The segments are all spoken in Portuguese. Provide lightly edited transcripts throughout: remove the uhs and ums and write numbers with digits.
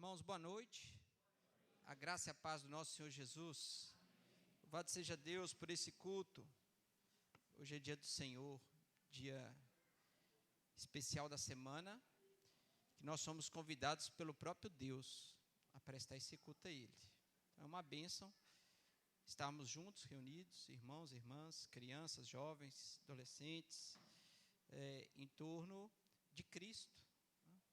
Irmãos, boa noite. A graça e a paz do nosso Senhor Jesus. Louvado seja Deus por esse culto. Hoje é dia do Senhor, dia especial da semana, que nós somos convidados pelo próprio Deus a prestar esse culto a Ele. É uma bênção estarmos juntos, reunidos, irmãos, irmãs, crianças, jovens, adolescentes, em torno de Cristo.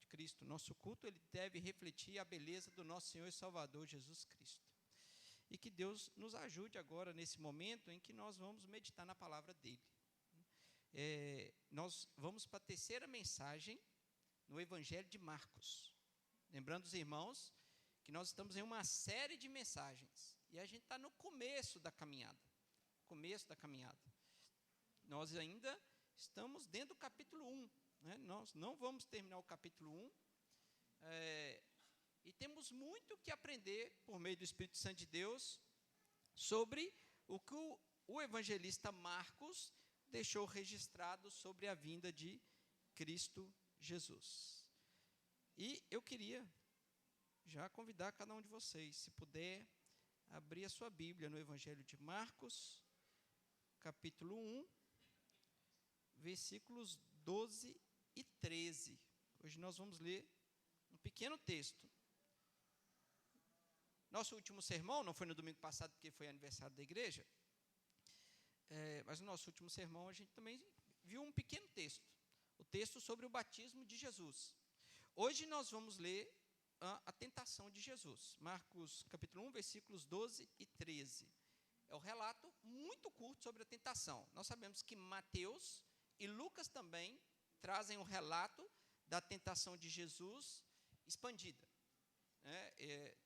Cristo. Nosso culto ele deve refletir a beleza do nosso Senhor e Salvador Jesus Cristo. E que Deus nos ajude agora nesse momento em que nós vamos meditar na palavra dele. Nós vamos para a terceira mensagem no Evangelho de Marcos. Lembrando os irmãos que nós estamos em uma série de mensagens e a gente está no começo da caminhada. Nós ainda estamos dentro do capítulo 1. Nós não vamos terminar o capítulo 1, e temos muito que aprender por meio do Espírito Santo de Deus sobre o que o evangelista Marcos deixou registrado sobre a vinda de Cristo Jesus. E eu queria já convidar cada um de vocês, se puder, abrir a sua Bíblia no Evangelho de Marcos, capítulo 1, versículos 12 e 13. Hoje nós vamos ler um pequeno texto. Nosso último sermão, não foi no domingo passado porque foi aniversário da igreja, mas no nosso último sermão a gente também viu um pequeno texto, o texto sobre o batismo de Jesus. Hoje nós vamos ler a tentação de Jesus, Marcos capítulo 1, versículos 12 e 13. É um relato muito curto sobre a tentação. Nós sabemos que Mateus e Lucas também trazem um relato da tentação de Jesus expandida.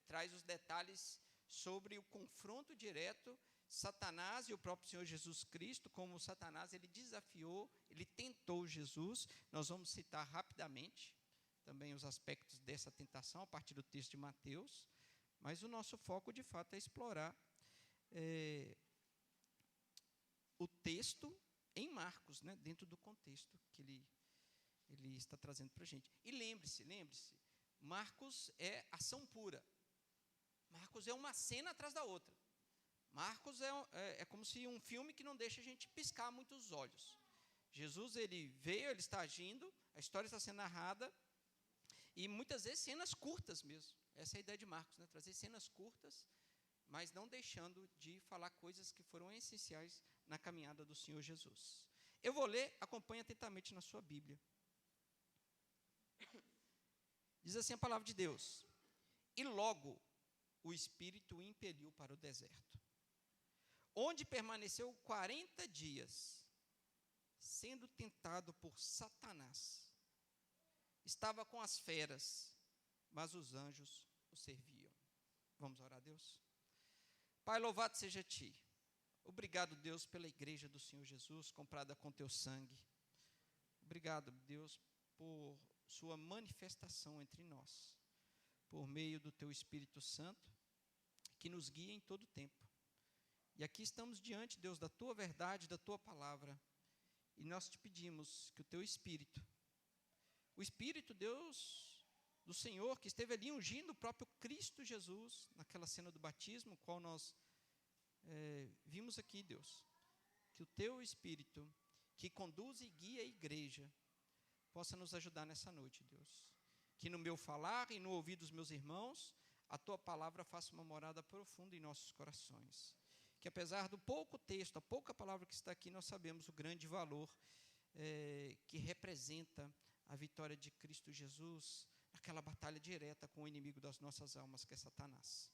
Traz os detalhes sobre o confronto direto, Satanás e o próprio Senhor Jesus Cristo, como Satanás ele desafiou, ele tentou Jesus. Nós vamos citar rapidamente também os aspectos dessa tentação a partir do texto de Mateus, mas o nosso foco de fato é explorar o texto em Marcos, dentro do contexto que ele está trazendo para a gente. E lembre-se, Marcos é ação pura. Marcos é uma cena atrás da outra. Marcos é como se um filme que não deixa a gente piscar muito os olhos. Jesus, ele veio, ele está agindo, a história está sendo narrada, e muitas vezes cenas curtas mesmo. Essa é a ideia de Marcos, trazer cenas curtas, mas não deixando de falar coisas que foram essenciais na caminhada do Senhor Jesus. Eu vou ler, acompanhe atentamente na sua Bíblia. Diz assim a palavra de Deus: e logo o Espírito o impeliu para o deserto, onde permaneceu 40 dias, sendo tentado por Satanás. Estava com as feras, mas os anjos o serviam. Vamos orar a Deus? Pai, louvado seja Ti. Obrigado, Deus, pela igreja do Senhor Jesus, comprada com Teu sangue. Obrigado, Deus, por Sua manifestação entre nós, por meio do Teu Espírito Santo, que nos guia em todo o tempo. E aqui estamos diante, Deus, da Tua verdade, da Tua palavra, e nós Te pedimos que o Teu Espírito, o Espírito, Deus, do Senhor, que esteve ali ungindo o próprio Cristo Jesus, naquela cena do batismo, qual nós vimos aqui, Deus, que o Teu Espírito, que conduz e guia a igreja, possa nos ajudar nessa noite, Deus. Que no meu falar e no ouvir dos meus irmãos, a Tua palavra faça uma morada profunda em nossos corações. Que apesar do pouco texto, a pouca palavra que está aqui, nós sabemos o grande valor que representa a vitória de Cristo Jesus, aquela batalha direta com o inimigo das nossas almas, que é Satanás.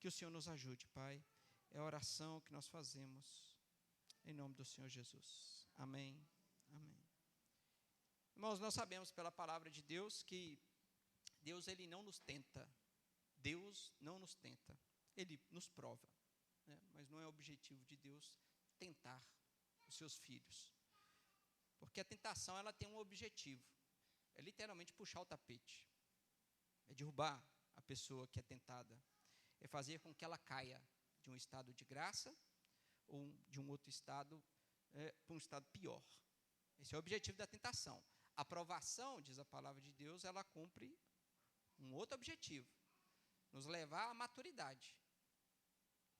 Que o Senhor nos ajude, Pai. É a oração que nós fazemos em nome do Senhor Jesus. Amém. Amém. Irmãos, nós sabemos pela palavra de Deus que Deus ele não nos tenta. Deus não nos tenta. Ele nos prova. Mas não é o objetivo de Deus tentar os seus filhos. Porque a tentação ela tem um objetivo. É literalmente puxar o tapete. É derrubar a pessoa que é tentada. É fazer com que ela caia de um estado de graça ou de um outro estado para um estado pior. Esse é o objetivo da tentação. A provação, diz a palavra de Deus, ela cumpre um outro objetivo, nos levar à maturidade.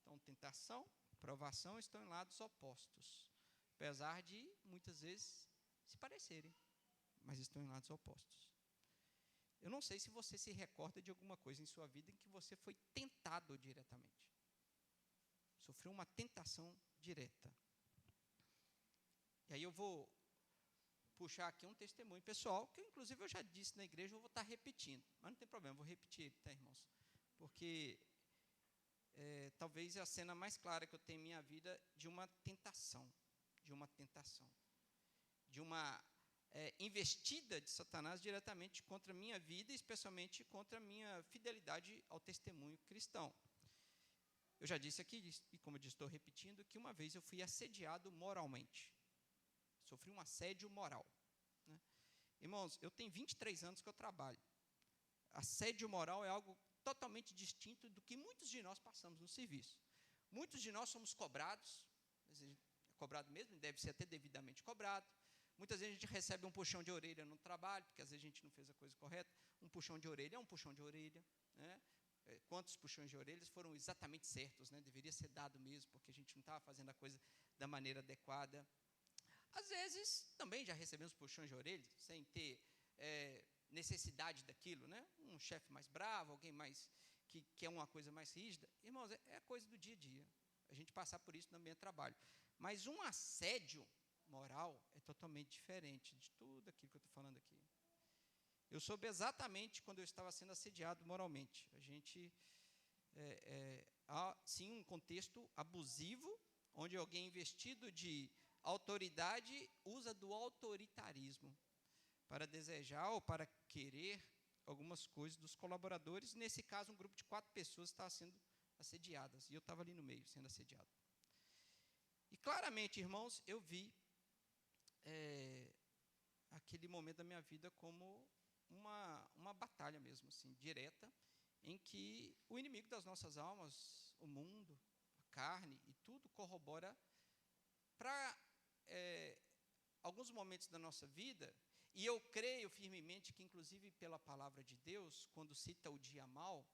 Então, tentação, provação estão em lados opostos, apesar de, muitas vezes, se parecerem, mas estão em lados opostos. Eu não sei se você se recorda de alguma coisa em sua vida em que você foi tentado diretamente. Sofreu uma tentação direta. E aí eu vou puxar aqui um testemunho pessoal, que inclusive eu já disse na igreja, eu vou estar repetindo. Mas não tem problema, eu vou repetir ele, tá, irmãos? Porque talvez é a cena mais clara que eu tenho em minha vida de uma tentação. De uma investida de Satanás diretamente contra a minha vida, especialmente contra a minha fidelidade ao testemunho cristão. Eu já disse aqui, e como eu disse, estou repetindo, que uma vez eu fui assediado moralmente. Sofri um assédio moral. Né? Irmãos, eu tenho 23 anos que eu trabalho. Assédio moral é algo totalmente distinto do que muitos de nós passamos no serviço. Muitos de nós somos cobrados, cobrado mesmo, deve ser até devidamente cobrado. Muitas vezes a gente recebe um puxão de orelha no trabalho, porque às vezes a gente não fez a coisa correta. Um puxão de orelha é um puxão de orelha. Né? Quantos puxões de orelhas foram exatamente certos, né? Deveria ser dado mesmo, porque a gente não estava fazendo a coisa da maneira adequada. Às vezes, também já recebemos puxões de orelhas, sem ter necessidade daquilo, né? Um chefe mais bravo, alguém mais que quer uma coisa mais rígida. Irmãos, é coisa do dia a dia. A gente passar por isso no ambiente de trabalho. Mas um assédio moral é totalmente diferente de tudo aquilo que eu estou falando aqui. Eu soube exatamente quando eu estava sendo assediado moralmente. A gente há, sim, um contexto abusivo, onde alguém investido de autoridade usa do autoritarismo para desejar ou para querer algumas coisas dos colaboradores. Nesse caso, um grupo de 4 pessoas estava sendo assediadas, e eu estava ali no meio, sendo assediado. E claramente, irmãos, eu vi aquele momento da minha vida como uma batalha mesmo, assim, direta, em que o inimigo das nossas almas, o mundo, a carne e tudo corrobora para alguns momentos da nossa vida. E eu creio firmemente que, inclusive pela palavra de Deus, quando cita o dia mau,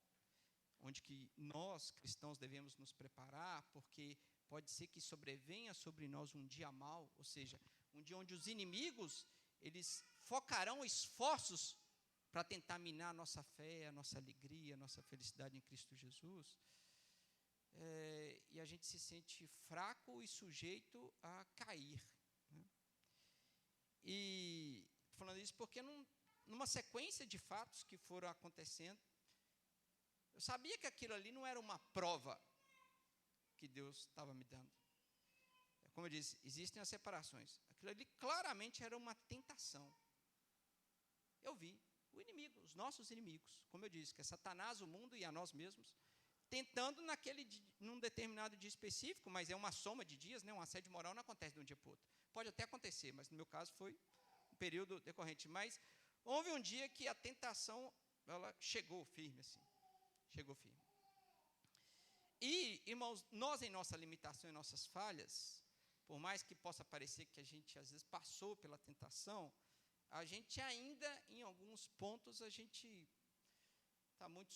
onde que nós, cristãos, devemos nos preparar, porque pode ser que sobrevenha sobre nós um dia mau, ou seja, um dia onde os inimigos, eles focarão esforços para tentar minar a nossa fé, a nossa alegria, a nossa felicidade em Cristo Jesus. E a gente se sente fraco e sujeito a cair. Né? E estou falando isso porque numa sequência de fatos que foram acontecendo, eu sabia que aquilo ali não era uma prova que Deus estava me dando. Como eu disse, existem as separações. Aquilo ali claramente era uma tentação. Eu vi o inimigo, os nossos inimigos, como eu disse, que é Satanás, o mundo e a nós mesmos, tentando num determinado dia específico, mas é uma soma de dias, né? Um assédio moral não acontece de um dia para o outro. Pode até acontecer, mas no meu caso foi um período decorrente. Mas houve um dia que a tentação, ela chegou firme, assim. Chegou firme. E, irmãos, nós em nossa limitação e nossas falhas, por mais que possa parecer que a gente às vezes passou pela tentação, a gente ainda, em alguns pontos, a gente está muito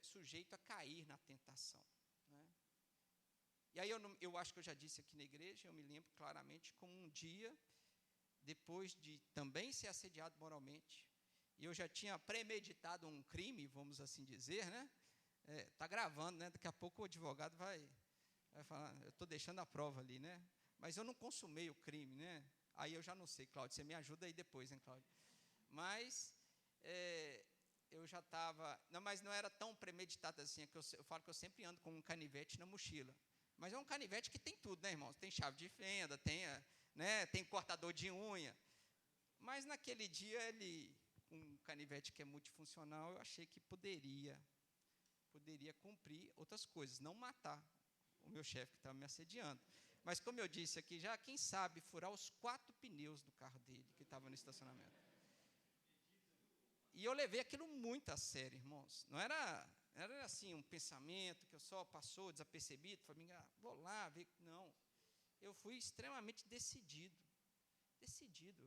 sujeito a cair na tentação. Né? E aí eu acho que eu já disse aqui na igreja, eu me lembro claramente como um dia, depois de também ser assediado moralmente, e eu já tinha premeditado um crime, vamos assim dizer, né? Está gravando, né? Daqui a pouco o advogado vai falar, eu estou deixando a prova ali, né? Mas eu não consumei o crime, né? Aí eu já não sei, Cláudio, você me ajuda aí depois, hein, Cláudio? Mas eu já estava... Não, mas não era tão premeditado assim, que eu falo que eu sempre ando com um canivete na mochila. Mas é um canivete que tem tudo, né, irmãos? Tem chave de fenda, tem cortador de unha. Mas naquele dia, com um canivete que é multifuncional, eu achei que poderia cumprir outras coisas, não matar o meu chefe que estava me assediando. Mas, como eu disse aqui já, quem sabe furar os 4 pneus do carro dele, que estava no estacionamento. E eu levei aquilo muito a sério, irmãos. Não era assim um pensamento que eu só passou desapercebido, falei, vou lá ver. Não, eu fui extremamente decidido,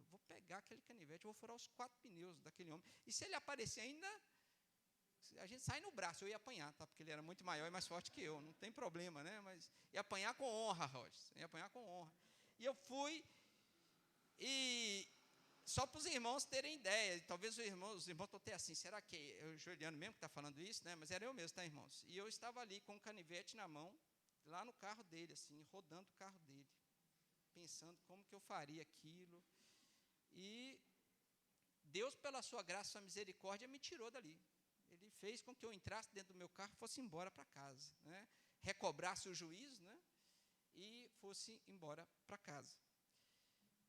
vou pegar aquele canivete, vou furar os 4 pneus daquele homem. E se ele aparecer ainda, a gente sai no braço, eu ia apanhar, tá? Porque ele era muito maior e mais forte que eu, não tem problema, né? Mas ia apanhar com honra, Roger, ia apanhar com honra. E eu fui, e só para os irmãos terem ideia, talvez os irmãos estão até assim, será que é o Juliano mesmo que está falando isso, né? Mas era eu mesmo, tá, irmãos? E eu estava ali com um canivete na mão, lá no carro dele, assim, rodando o carro dele, pensando como que eu faria aquilo. E Deus, pela sua graça e sua misericórdia, me tirou dali. Ele fez com que eu entrasse dentro do meu carro e fosse embora para casa, né? Recobrasse o juízo, né? E fosse embora para casa.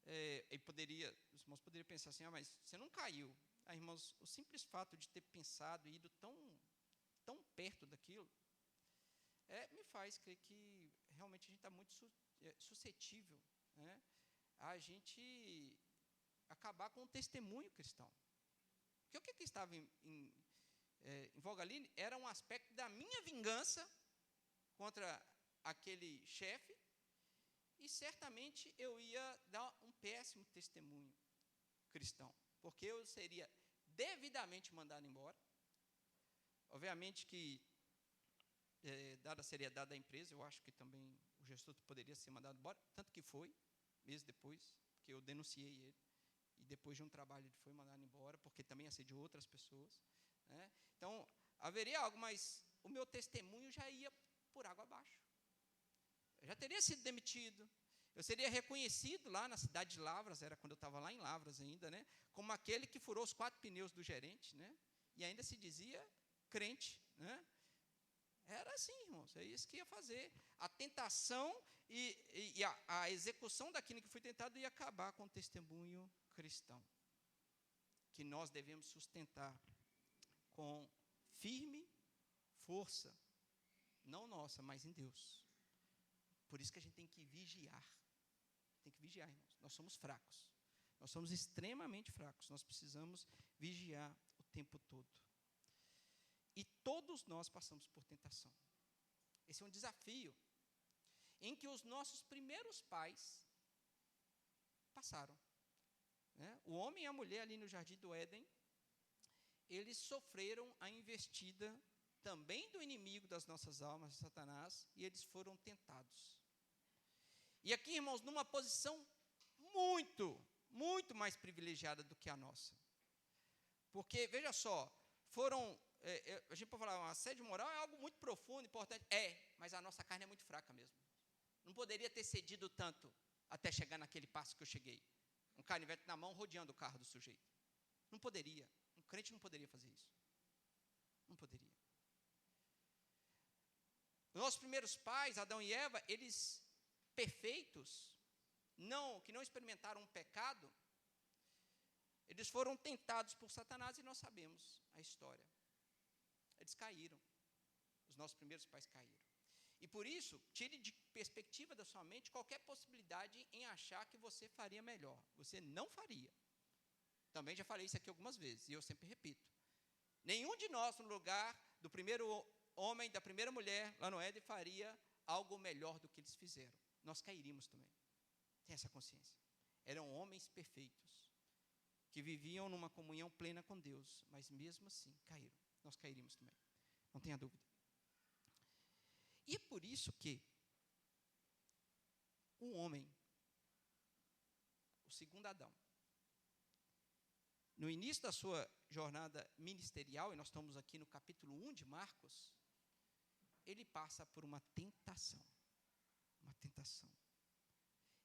Os irmãos poderiam pensar assim, mas você não caiu. Irmãos, o simples fato de ter pensado e ido tão perto daquilo, me faz crer que realmente a gente está muito suscetível, né, a gente acabar com o testemunho cristão. Porque o que estava em voga ali era um aspecto da minha vingança contra aquele chefe, e certamente eu ia dar um péssimo testemunho cristão, porque eu seria devidamente mandado embora. Obviamente que, dada a seriedade da empresa, eu acho que também o gestor poderia ser mandado embora, tanto que foi, meses depois, que eu denunciei ele, e depois de um trabalho ele foi mandado embora, porque também assediou outras pessoas, né? Então, haveria algo, mas o meu testemunho já ia por água abaixo. Eu já teria sido demitido, eu seria reconhecido lá na cidade de Lavras, era quando eu estava lá em Lavras ainda, né, como aquele que furou os 4 pneus do gerente, né, e ainda se dizia crente, né? Era assim, irmãos, é isso que ia fazer. A tentação e a execução daquilo que foi tentado ia acabar com o testemunho cristão, que nós devemos sustentar com firme força, não nossa, mas em Deus. Por isso que a gente tem que vigiar. Tem que vigiar, irmãos. Nós somos fracos. Nós somos extremamente fracos. Nós precisamos vigiar o tempo todo. E todos nós passamos por tentação. Esse é um desafio em que os nossos primeiros pais passaram, né? O homem e a mulher ali no Jardim do Éden, eles sofreram a investida também do inimigo das nossas almas, Satanás, e eles foram tentados. E aqui, irmãos, numa posição muito mais privilegiada do que a nossa. Porque, veja só, a gente pode falar, um assédio moral é algo muito profundo, importante. Mas a nossa carne é muito fraca mesmo. Não poderia ter cedido tanto até chegar naquele passo que eu cheguei. Um canivete na mão, rodeando o carro do sujeito. Não poderia. Um crente não poderia fazer isso. Não poderia. Nossos primeiros pais, Adão e Eva, eles perfeitos, que não experimentaram um pecado, eles foram tentados por Satanás e nós sabemos a história. Eles caíram. Os nossos primeiros pais caíram. E por isso, tire de perspectiva da sua mente qualquer possibilidade em achar que você faria melhor. Você não faria. Também já falei isso aqui algumas vezes, e eu sempre repito. Nenhum de nós, no lugar do primeiro homem, da primeira mulher, lá no Éden, faria algo melhor do que eles fizeram. Nós cairíamos também. Tenha essa consciência. Eram homens perfeitos, que viviam numa comunhão plena com Deus, mas mesmo assim caíram. Nós cairíamos também. Não tenha dúvida. E é por isso que o homem, o segundo Adão, no início da sua jornada ministerial, e nós estamos aqui no capítulo 1 de Marcos, ele passa por uma tentação. Uma tentação.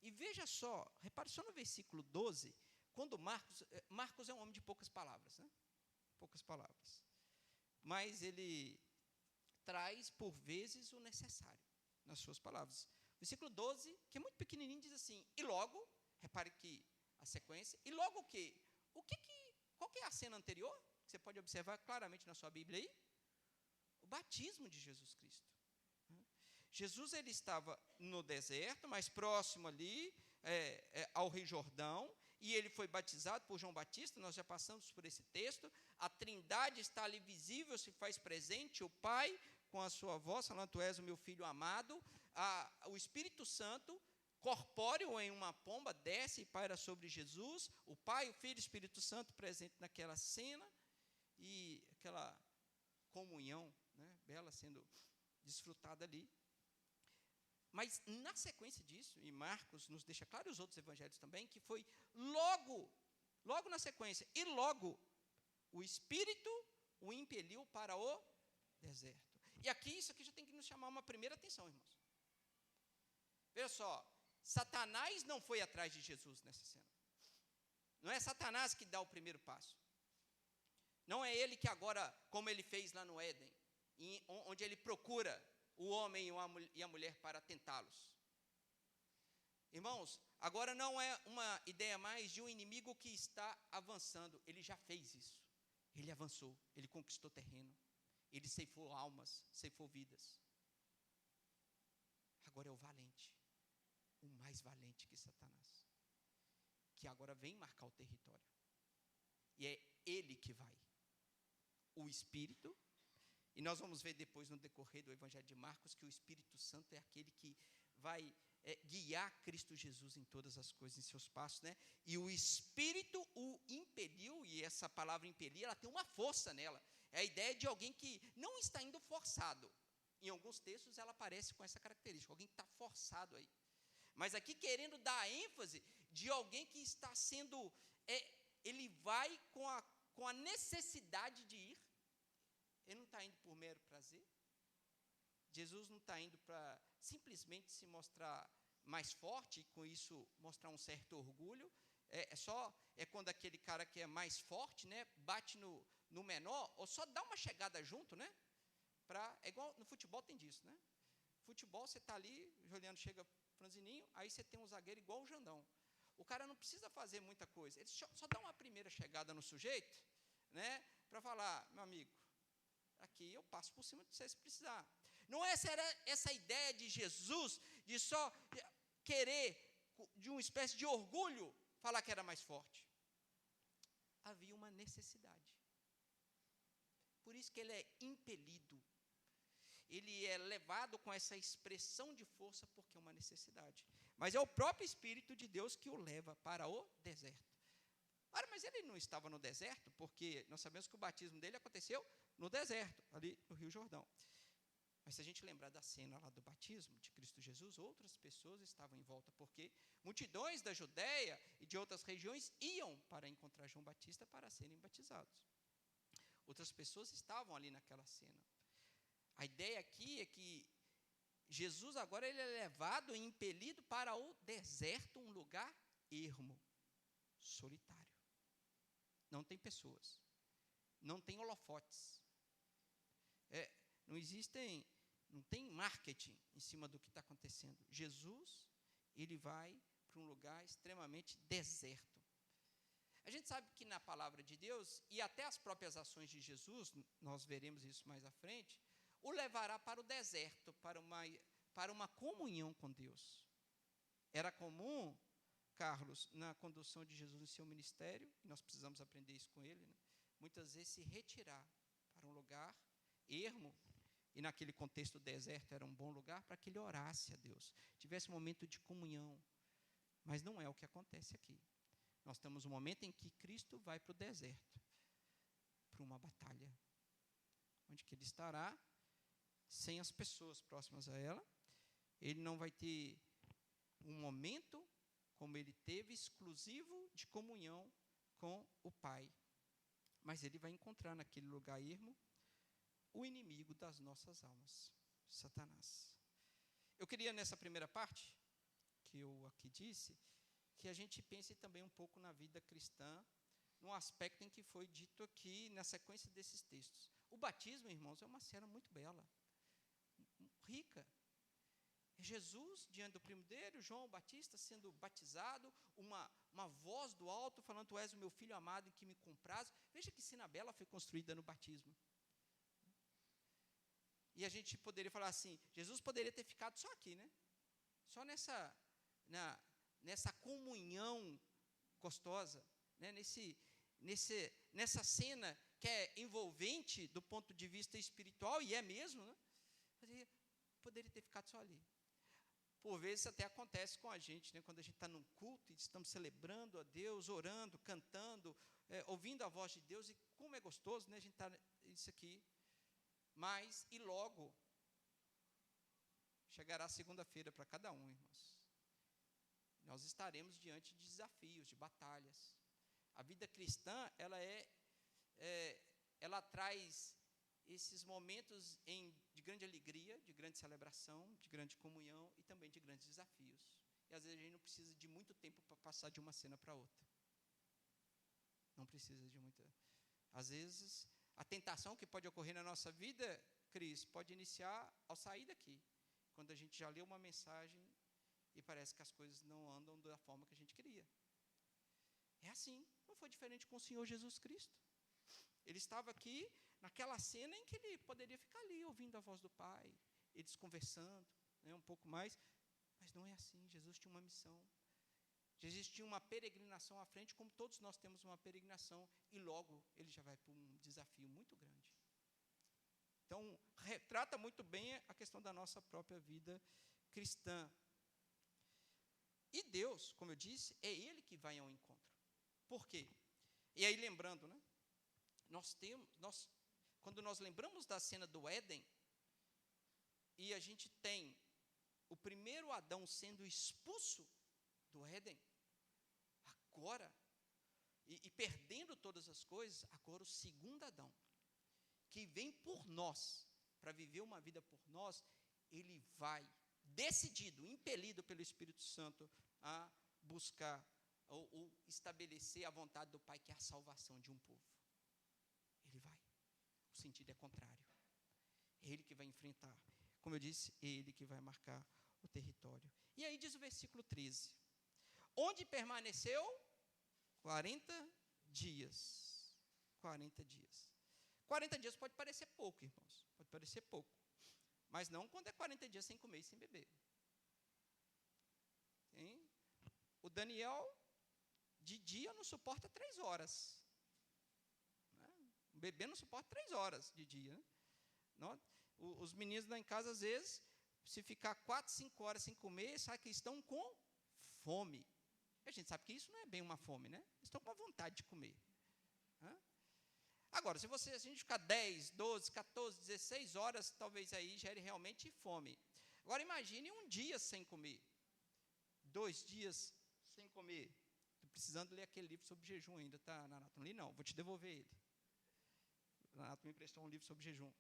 E veja só, repare só no versículo 12, quando Marcos é um homem de poucas palavras, né? Poucas palavras. Mas ele traz, por vezes, o necessário nas suas palavras. Versículo 12, que é muito pequenininho, diz assim, e logo, repare que a sequência, e logo o quê? Qual que é a cena anterior? Que você pode observar claramente na sua Bíblia aí? O batismo de Jesus Cristo. Jesus, ele estava no deserto, mais próximo ali, ao Rio Jordão, e ele foi batizado por João Batista. Nós já passamos por esse texto. A Trindade está ali visível, se faz presente, o Pai com a sua voz, falando, tu és o meu filho amado. O Espírito Santo, corpóreo em uma pomba, desce e paira sobre Jesus. O Pai, o Filho e o Espírito Santo presente naquela cena, e aquela comunhão, né, bela sendo desfrutada ali. Mas na sequência disso, e Marcos nos deixa claro, e os outros evangelhos também, que foi logo na sequência, e logo o Espírito o impeliu para o deserto. E aqui, isso aqui já tem que nos chamar uma primeira atenção, irmãos. Veja só, Satanás não foi atrás de Jesus nessa cena. Não é Satanás que dá o primeiro passo. Não é ele que agora, como ele fez lá no Éden, onde ele procura o homem e a mulher para tentá-los. Irmãos, agora não é uma ideia mais de um inimigo que está avançando. Ele já fez isso. Ele avançou, ele conquistou terreno. Ele ceifou almas, ceifou vidas. Agora é o valente, o mais valente que Satanás, que agora vem marcar o território. E é ele que vai. O Espírito, e nós vamos ver depois no decorrer do Evangelho de Marcos, que o Espírito Santo é aquele que vai guiar Cristo Jesus em todas as coisas, em seus passos, né? E o Espírito o impeliu, e essa palavra impelir, ela tem uma força nela. É a ideia de alguém que não está indo forçado. Em alguns textos ela aparece com essa característica, alguém que está forçado aí. Mas aqui querendo dar ênfase de alguém que está sendo, ele vai com a necessidade de ir. Ele não está indo por mero prazer. Jesus não está indo para simplesmente se mostrar mais forte e com isso mostrar um certo orgulho. É quando aquele cara que é mais forte, né, bate no menor, ou só dá uma chegada junto, né? É igual no futebol tem disso, né? Futebol você está ali, o Juliano chega franzininho, aí você tem um zagueiro igual o Jandão. O cara não precisa fazer muita coisa, ele só dá uma primeira chegada no sujeito, né? Para falar, meu amigo, aqui eu passo por cima de você se precisar. Não é essa ideia de Jesus, de só querer, de uma espécie de orgulho, falar que era mais forte. Havia uma necessidade. Por isso que ele é impelido. Ele é levado com essa expressão de força, porque é uma necessidade. Mas é o próprio Espírito de Deus que o leva para o deserto. Ora, mas ele não estava no deserto, porque nós sabemos que o batismo dele aconteceu no deserto, ali no Rio Jordão. Mas se a gente lembrar da cena lá do batismo de Cristo Jesus, outras pessoas estavam em volta, porque multidões da Judéia e de outras regiões iam para encontrar João Batista para serem batizados. Outras pessoas estavam ali naquela cena. A ideia aqui é que Jesus agora ele é levado e impelido para o deserto, um lugar ermo, solitário. Não tem pessoas, não tem holofotes, não tem marketing em cima do que está acontecendo. Jesus, ele vai para um lugar extremamente deserto. A gente sabe que na palavra de Deus, e até as próprias ações de Jesus, nós veremos isso mais à frente, o levará para o deserto, para uma comunhão com Deus. Era comum, Carlos, na condução de Jesus em seu ministério, e nós precisamos aprender isso com ele, né? Muitas vezes se retirar para um lugar ermo, e naquele contexto o deserto era um bom lugar para que ele orasse a Deus, tivesse um momento de comunhão. Mas não é o que acontece aqui. Nós temos um momento em que Cristo vai para o deserto, para uma batalha, onde que ele estará sem as pessoas próximas a ela. Ele não vai ter um momento, como ele teve, exclusivo de comunhão com o Pai. Mas ele vai encontrar naquele lugar ermo o inimigo das nossas almas, Satanás. Eu queria, nessa primeira parte, que eu aqui disse, que a gente pense também um pouco na vida cristã, num aspecto em que foi dito aqui, na sequência desses textos. O batismo, irmãos, é uma cena muito bela, rica. Jesus, diante do primo dele, João Batista, sendo batizado, uma voz do alto falando, tu és o meu filho amado em que me comprazo. Veja que cena bela foi construída no batismo. E a gente poderia falar assim, Jesus poderia ter ficado só aqui, né? Só nessa comunhão gostosa, né? Nessa cena que é envolvente do ponto de vista espiritual, e é mesmo, né? Poderia ter ficado só ali. Por vezes até acontece com a gente, né? Quando a gente está num culto e estamos celebrando a Deus, orando, cantando, ouvindo a voz de Deus, e como é gostoso, né? A gente está isso aqui. Mas, e logo, chegará segunda-feira para cada um, irmãos. Nós estaremos diante de desafios, de batalhas. A vida cristã, ela traz esses momentos de grande alegria, de grande celebração, de grande comunhão e também de grandes desafios. E às vezes a gente não precisa de muito tempo para passar de uma cena para outra. Não precisa de muita. Às vezes, a tentação que pode ocorrer na nossa vida, Cris, pode iniciar ao sair daqui, quando a gente já leu uma mensagem e parece que as coisas não andam da forma que a gente queria. É assim, não foi diferente com o Senhor Jesus Cristo. Ele estava aqui naquela cena em que ele poderia ficar ali, ouvindo a voz do Pai, eles conversando, né, um pouco mais, mas não é assim. Jesus tinha uma missão. Jesus tinha uma peregrinação à frente, como todos nós temos uma peregrinação, e logo ele já vai para um desafio muito grande. Então, retrata muito bem a questão da nossa própria vida cristã. E Deus, como eu disse, é Ele que vai ao encontro. Por quê? E aí, lembrando, né? Quando nós lembramos da cena do Éden, e a gente tem o primeiro Adão sendo expulso do Éden, agora, e perdendo todas as coisas, agora o segundo Adão, que vem por nós, para viver uma vida por nós, ele vai, decidido, impelido pelo Espírito Santo, a buscar ou estabelecer a vontade do Pai, que é a salvação de um povo. Ele vai. O sentido é contrário. É Ele que vai enfrentar. Como eu disse, é Ele que vai marcar o território. E aí diz o versículo 13. Onde permaneceu 40 dias. 40 dias. 40 dias pode parecer pouco, irmãos. Pode parecer pouco. Mas não quando é 40 dias sem comer e sem beber. Hein? O Daniel, de dia, não suporta 3 horas. O bebê não suporta 3 horas de dia. Né? Não, os meninos lá em casa, às vezes, se ficar 4, 5 horas sem comer, sabe que estão com fome. A gente sabe que isso não é bem uma fome, né? Estão com a vontade de comer. Agora, se a gente ficar 10, 12, 14, 16 horas, talvez aí gere realmente fome. Agora, imagine um dia sem comer. 2 dias sem comer. Estou precisando ler aquele livro sobre jejum ainda, tá, Nanato? Não li não, vou te devolver ele. O Nanato me emprestou um livro sobre jejum.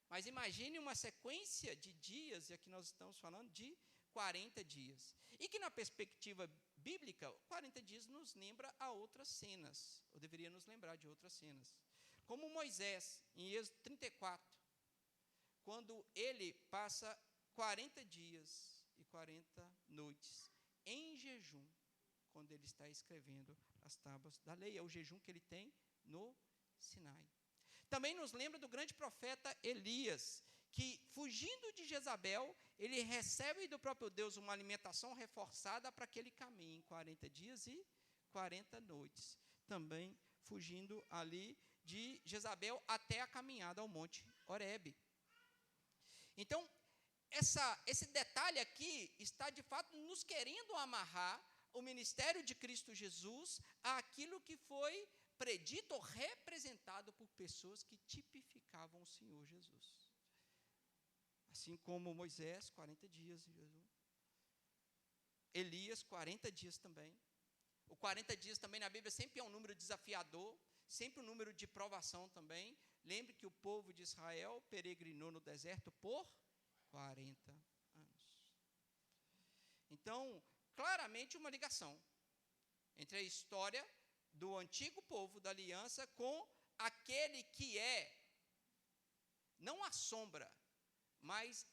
Mas imagine uma sequência de dias, e aqui nós estamos falando de 40 dias. E que na perspectiva bíblica, 40 dias nos lembra a outras cenas, ou deveria nos lembrar de outras cenas. Como Moisés, em Êxodo 34, quando ele passa 40 dias e 40 noites em jejum, quando ele está escrevendo as tábuas da lei. É o jejum que ele tem no Sinai. Também nos lembra do grande profeta Elias, que, fugindo de Jezabel, ele recebe do próprio Deus uma alimentação reforçada para que ele caminhe em 40 dias e 40 noites. Também fugindo ali de Jezabel até a caminhada ao Monte Horebe. Então, esse detalhe aqui está, de fato, nos querendo amarrar o ministério de Cristo Jesus àquilo que foi predito ou representado por pessoas que tipificavam o Senhor Jesus. Assim como Moisés, 40 dias em jejum. Elias, 40 dias também. O 40 dias também na Bíblia sempre é um número desafiador, sempre um número de provação também. Lembre que o povo de Israel peregrinou no deserto por 40 anos. Então, claramente uma ligação entre a história do antigo povo da aliança com aquele que é, não a sombra, mas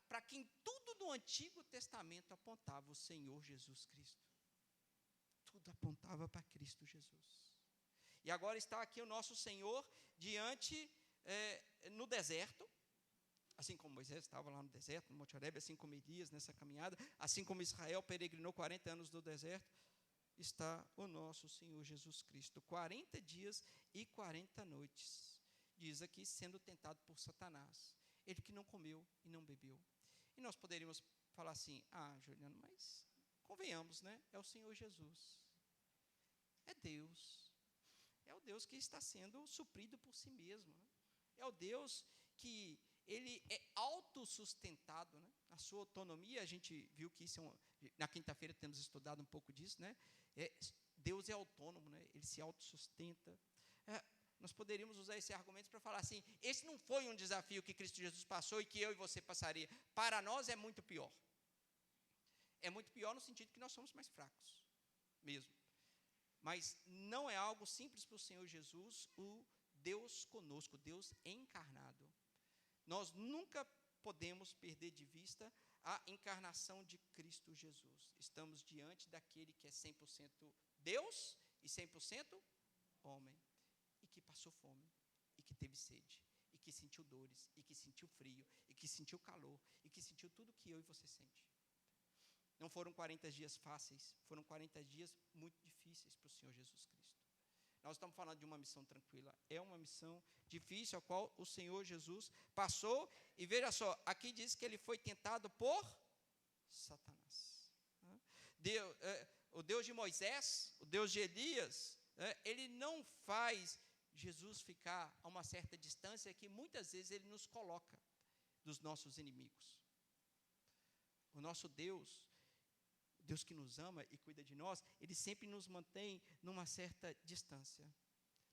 para quem tudo no Antigo Testamento apontava, o Senhor Jesus Cristo. Tudo apontava para Cristo Jesus. E agora está aqui o nosso Senhor diante, no deserto, assim como Moisés estava lá no deserto, no Monte Horebe, assim como Elias nessa caminhada, assim como Israel peregrinou 40 anos no deserto, está o nosso Senhor Jesus Cristo, 40 dias e 40 noites, diz aqui, sendo tentado por Satanás, ele que não comeu e não bebeu. E nós poderíamos falar assim, Juliano, mas convenhamos, né? É o Senhor Jesus, é Deus, é o Deus que está sendo suprido por si mesmo, né? É o Deus que ele é autossustentado, né? Na sua autonomia. A gente viu que isso na quinta-feira temos estudado um pouco disso, né? Deus é autônomo, né? Ele se autossustenta. Nós poderíamos usar esse argumento para falar assim: esse não foi um desafio que Cristo Jesus passou e que eu e você passaria. Para nós é muito pior. É muito pior no sentido que nós somos mais fracos, mesmo. Mas não é algo simples para o Senhor Jesus, o Deus conosco, Deus encarnado. Nós nunca podemos perder de vista a encarnação de Cristo Jesus. Estamos diante daquele que é 100% Deus e 100% homem, e que passou fome, e que teve sede, e que sentiu dores, e que sentiu frio, e que sentiu calor, e que sentiu tudo que eu e você sente. Não foram 40 dias fáceis, foram 40 dias muito difíceis para o Senhor Jesus Cristo. Nós estamos falando de uma missão tranquila, é uma missão difícil, a qual o Senhor Jesus passou, e veja só, aqui diz que ele foi tentado por Satanás. O Deus de Moisés, o Deus de Elias, ele não faz Jesus ficar a uma certa distância que muitas vezes ele nos coloca dos nossos inimigos. O nosso Deus que nos ama e cuida de nós, ele sempre nos mantém numa certa distância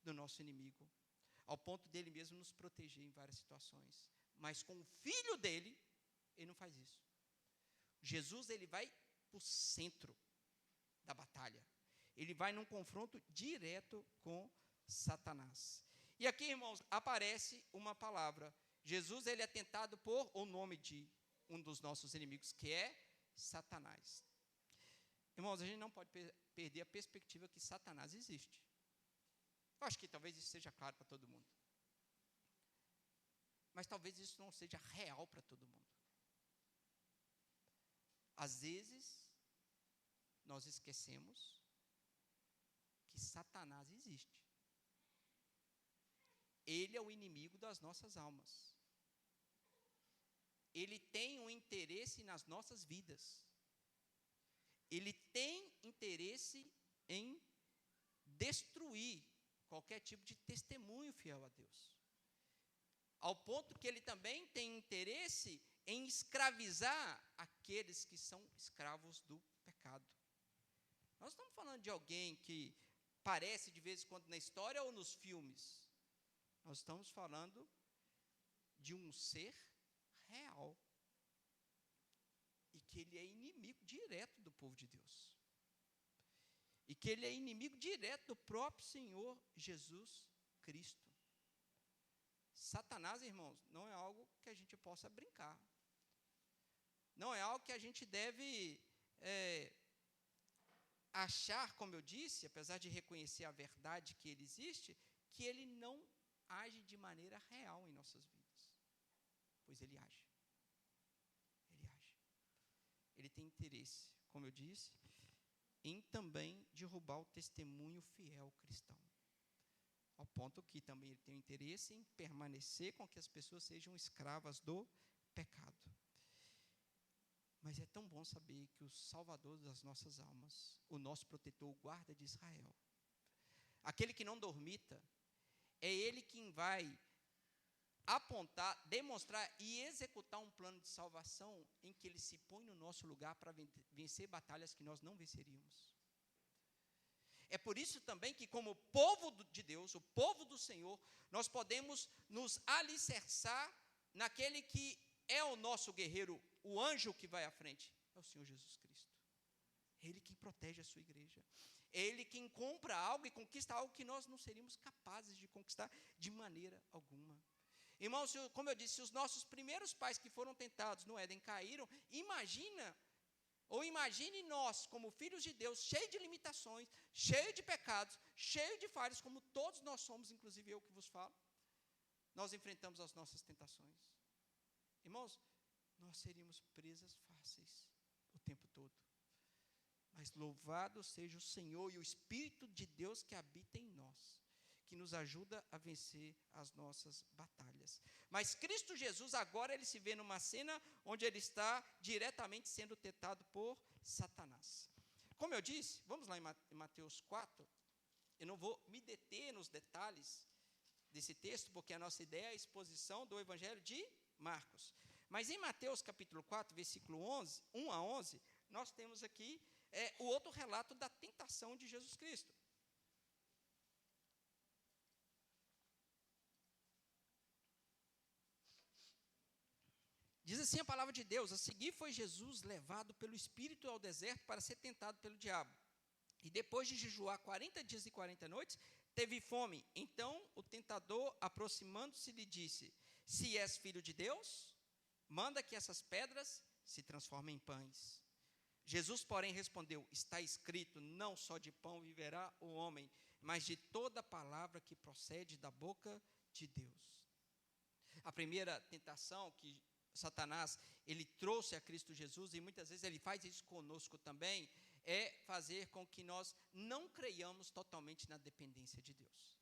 do nosso inimigo, ao ponto dele mesmo nos proteger em várias situações. Mas com o Filho dele, ele não faz isso. Jesus, ele vai para o centro da batalha. Ele vai num confronto direto com Satanás. E aqui, irmãos, aparece uma palavra. Jesus, ele é tentado por o nome de um dos nossos inimigos, que é Satanás. Irmãos, a gente não pode perder a perspectiva que Satanás existe. Eu acho que talvez isso seja claro para todo mundo. Mas talvez isso não seja real para todo mundo. Às vezes, nós esquecemos que Satanás existe. Ele é o inimigo das nossas almas. Ele tem um interesse nas nossas vidas. Ele tem interesse em destruir qualquer tipo de testemunho fiel a Deus. Ao ponto que ele também tem interesse em escravizar aqueles que são escravos do pecado. Nós estamos falando de alguém que parece de vez em quando na história ou nos filmes. Nós estamos falando de um ser real. E que ele é inimigo direto do povo de Deus. E que ele é inimigo direto do próprio Senhor Jesus Cristo. Satanás, irmãos, não é algo que a gente possa brincar. Não é algo que a gente deve achar, como eu disse, apesar de reconhecer a verdade que ele existe, que ele não age de maneira real em nossas vidas. Pois ele age. Ele tem interesse, como eu disse, em também derrubar o testemunho fiel cristão. Ao ponto que também ele tem interesse em permanecer com que as pessoas sejam escravas do pecado. Mas é tão bom saber que o Salvador das nossas almas, o nosso protetor, o guarda de Israel, aquele que não dormita, é ele quem vai apontar, demonstrar e executar um plano de salvação em que ele se põe no nosso lugar para vencer batalhas que nós não venceríamos. É por isso também que, como povo de Deus, o povo do Senhor, nós podemos nos alicerçar naquele que é o nosso guerreiro, o anjo que vai à frente, é o Senhor Jesus Cristo. É Ele quem protege a sua igreja. É Ele quem compra algo e conquista algo que nós não seríamos capazes de conquistar de maneira alguma. Irmãos, como eu disse, se os nossos primeiros pais que foram tentados no Éden caíram, imagine nós, como filhos de Deus, cheios de limitações, cheios de pecados, cheios de falhas, como todos nós somos, inclusive eu que vos falo, nós enfrentamos as nossas tentações. Irmãos, nós seríamos presas fáceis o tempo todo. Mas louvado seja o Senhor e o Espírito de Deus que habita em nós, que nos ajuda a vencer as nossas batalhas. Mas Cristo Jesus agora ele se vê numa cena onde ele está diretamente sendo tentado por Satanás. Como eu disse, vamos lá em Mateus 4, eu não vou me deter nos detalhes desse texto, porque a nossa ideia é a exposição do Evangelho de Marcos. Mas em Mateus capítulo 4, versículo 1 a 11, nós temos aqui o outro relato da tentação de Jesus Cristo. Diz assim a palavra de Deus: a seguir foi Jesus levado pelo Espírito ao deserto para ser tentado pelo diabo. E depois de jejuar 40 dias e 40 noites, teve fome. Então o tentador, aproximando-se, lhe disse: se és filho de Deus, manda que essas pedras se transformem em pães. Jesus, porém, respondeu: está escrito, não só de pão viverá o homem, mas de toda palavra que procede da boca de Deus. A primeira tentação que Satanás, ele trouxe a Cristo Jesus, e muitas vezes ele faz isso conosco também, é fazer com que nós não creiamos totalmente na dependência de Deus.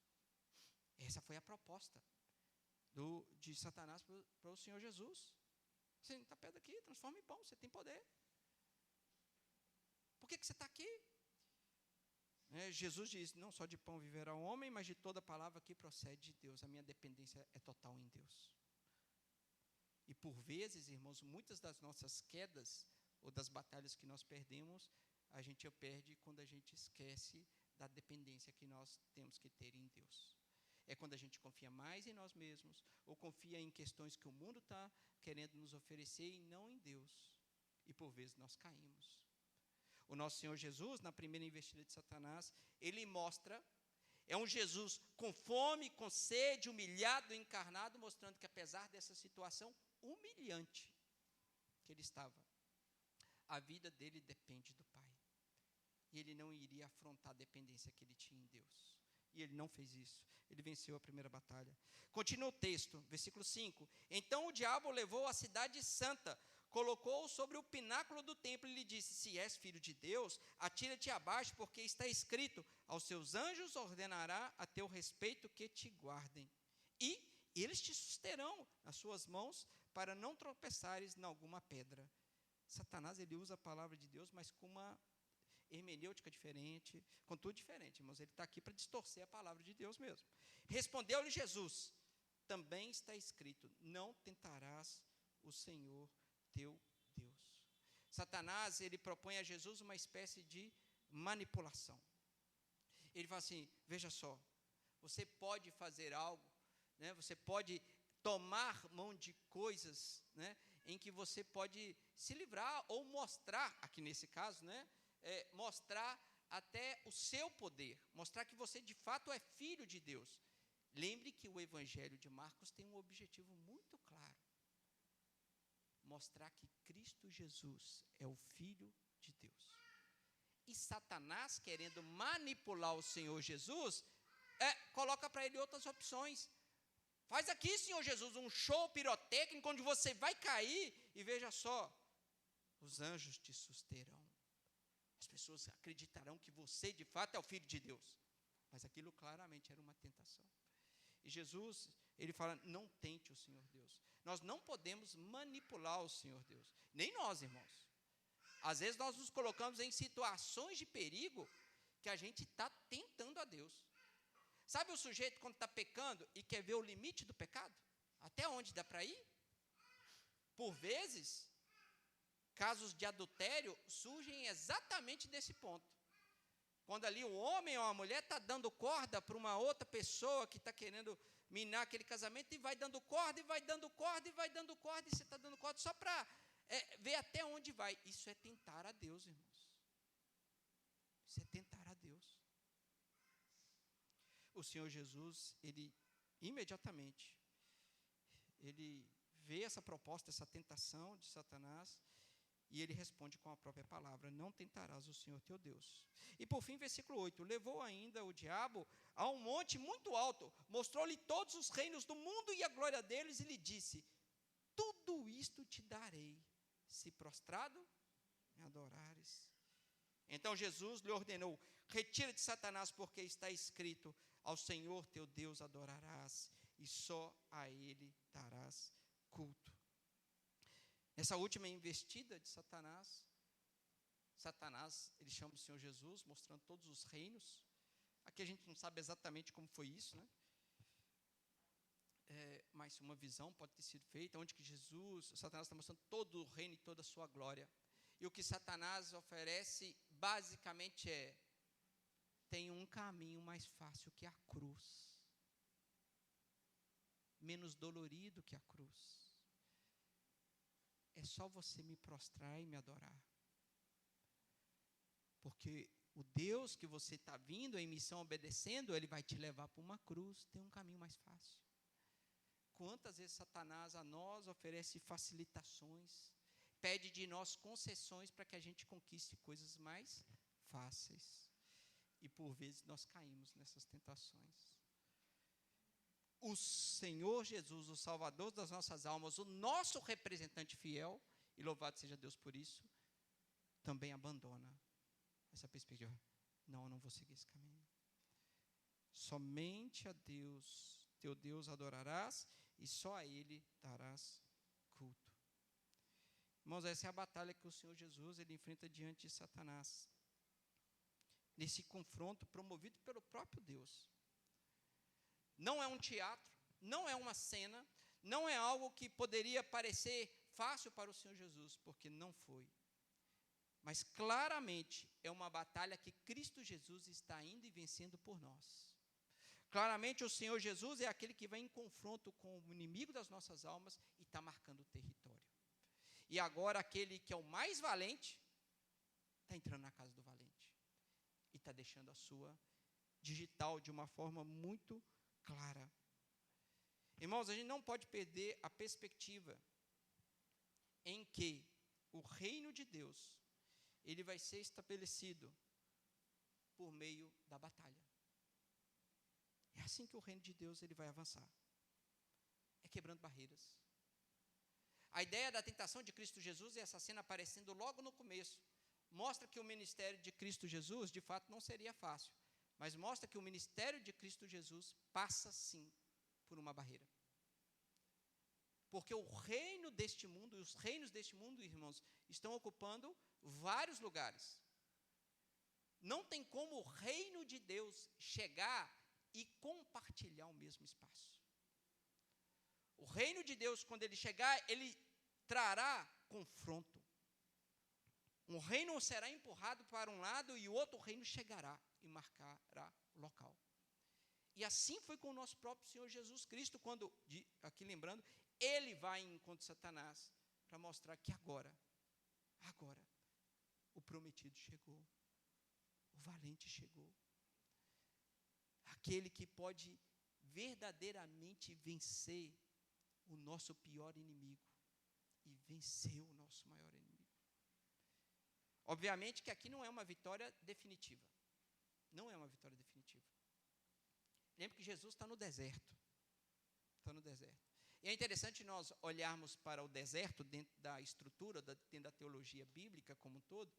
Essa foi a proposta de Satanás para o Senhor Jesus. Você está perto aqui, transforma em pão, você tem poder. Por que você está aqui? Jesus diz, não só de pão viverá o homem, mas de toda palavra que procede de Deus. A minha dependência é total em Deus. E por vezes, irmãos, muitas das nossas quedas, ou das batalhas que nós perdemos, a gente perde quando a gente esquece da dependência que nós temos que ter em Deus. É quando a gente confia mais em nós mesmos, ou confia em questões que o mundo está querendo nos oferecer e não em Deus. E por vezes nós caímos. O nosso Senhor Jesus, na primeira investida de Satanás, ele mostra, é um Jesus com fome, com sede, humilhado, encarnado, mostrando que apesar dessa situação humilhante que ele estava, a vida dele depende do Pai. E ele não iria afrontar a dependência que ele tinha em Deus. E ele não fez isso. Ele venceu a primeira batalha. Continua o texto, versículo 5. Então o diabo o levou à cidade santa, colocou-o sobre o pináculo do templo e lhe disse: se és filho de Deus, atira-te abaixo, porque está escrito: aos seus anjos ordenará a teu respeito que te guardem. E eles te susterão nas suas mãos, para não tropeçares em alguma pedra. Satanás, ele usa a palavra de Deus, mas com uma hermenêutica diferente, com tudo diferente, irmãos. Ele está aqui para distorcer a palavra de Deus mesmo. Respondeu-lhe Jesus: também está escrito, não tentarás o Senhor teu Deus. Satanás, ele propõe a Jesus uma espécie de manipulação. Ele fala assim: veja só, você pode fazer algo, né, você pode tomar mão de coisas, né, em que você pode se livrar, ou mostrar, aqui nesse caso, né, mostrar até o seu poder, mostrar que você de fato é filho de Deus. Lembre que o Evangelho de Marcos tem um objetivo muito claro: mostrar que Cristo Jesus é o Filho de Deus. E Satanás, querendo manipular o Senhor Jesus, coloca para ele outras opções. Faz aqui, Senhor Jesus, um show pirotécnico onde você vai cair e veja só, os anjos te susterão. As pessoas acreditarão que você de fato é o Filho de Deus. Mas aquilo claramente era uma tentação. E Jesus, ele fala: não tente o Senhor Deus. Nós não podemos manipular o Senhor Deus. Nem nós, irmãos. Às vezes nós nos colocamos em situações de perigo que a gente está tentando a Deus. Sabe o sujeito quando está pecando e quer ver o limite do pecado? Até onde dá para ir? Por vezes, casos de adultério surgem exatamente desse ponto. Quando ali o homem ou a mulher está dando corda para uma outra pessoa que está querendo minar aquele casamento, e vai dando corda, e vai dando corda, e vai dando corda, e você está dando corda só para ver até onde vai. Isso é tentar a Deus, irmãos. Isso é tentar a Deus. O Senhor Jesus, ele imediatamente, ele vê essa proposta, essa tentação de Satanás, e ele responde com a própria palavra: não tentarás o Senhor teu Deus. E por fim, versículo 8, levou ainda o diabo a um monte muito alto, mostrou-lhe todos os reinos do mundo e a glória deles, e lhe disse: tudo isto te darei, se prostrado me adorares. Então Jesus lhe ordenou: retira-te, Satanás, porque está escrito: ao Senhor teu Deus adorarás, e só a Ele darás culto. Nessa última investida de Satanás, ele chama o Senhor Jesus, mostrando todos os reinos. Aqui a gente não sabe exatamente como foi isso, né? mas uma visão pode ter sido feita, onde que Satanás está mostrando todo o reino e toda a sua glória. E o que Satanás oferece, basicamente tem um caminho mais fácil que a cruz. Menos dolorido que a cruz. É só você me prostrar e me adorar. Porque o Deus que você está vindo em missão obedecendo, Ele vai te levar para uma cruz, tem um caminho mais fácil. Quantas vezes Satanás a nós oferece facilitações, pede de nós concessões para que a gente conquiste coisas mais fáceis. E por vezes nós caímos nessas tentações. O Senhor Jesus, o Salvador das nossas almas, o nosso representante fiel, e louvado seja Deus por isso, também abandona essa perspectiva. Não, eu não vou seguir esse caminho. Somente a Deus, teu Deus adorarás, e só a Ele darás culto. Irmãos, essa é a batalha que o Senhor Jesus ele enfrenta diante de Satanás. Nesse confronto promovido pelo próprio Deus. Não é um teatro, não é uma cena, não é algo que poderia parecer fácil para o Senhor Jesus, porque não foi. Mas claramente é uma batalha que Cristo Jesus está indo e vencendo por nós. Claramente o Senhor Jesus é aquele que vai em confronto com o inimigo das nossas almas e está marcando o território. E agora aquele que é o mais valente, está entrando na casa do valente. E está deixando a sua digital de uma forma muito clara. Irmãos, a gente não pode perder a perspectiva em que o reino de Deus, ele vai ser estabelecido por meio da batalha. É assim que o reino de Deus ele vai avançar. É quebrando barreiras. A ideia da tentação de Cristo Jesus, e essa cena aparecendo logo no começo, mostra que o ministério de Cristo Jesus, de fato, não seria fácil. Mas mostra que o ministério de Cristo Jesus passa, sim, por uma barreira. Porque o reino deste mundo, e os reinos deste mundo, irmãos, estão ocupando vários lugares. Não tem como o reino de Deus chegar e compartilhar o mesmo espaço. O reino de Deus, quando ele chegar, ele trará confronto. Um reino será empurrado para um lado e o outro reino chegará e marcará o local. E assim foi com o nosso próprio Senhor Jesus Cristo, quando, aqui lembrando, ele vai em encontro de Satanás para mostrar que agora, o prometido chegou, o valente chegou. Aquele que pode verdadeiramente vencer o nosso pior inimigo e vencer o nosso maior inimigo. Obviamente que aqui não é uma vitória definitiva. Não é uma vitória definitiva. Lembre que Jesus está no deserto. Está no deserto. E é interessante nós olharmos para o deserto dentro da estrutura, dentro da teologia bíblica como um todo,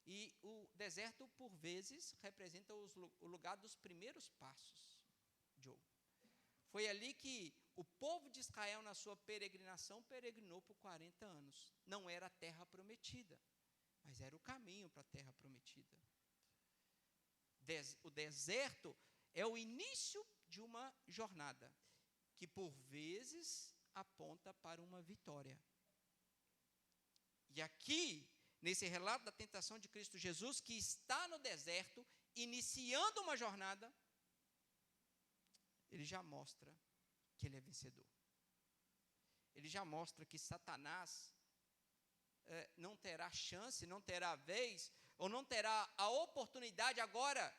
e o deserto, por vezes, representa o lugar dos primeiros passos, Joe. Foi ali que o povo de Israel, na sua peregrinação, peregrinou por 40 anos. Não era a terra prometida, mas era o caminho para a terra prometida. O deserto é o início de uma jornada, que por vezes aponta para uma vitória. E aqui, nesse relato da tentação de Cristo Jesus, que está no deserto, iniciando uma jornada, ele já mostra que ele é vencedor. Ele já mostra que Satanás não terá chance, não terá vez, ou não terá a oportunidade agora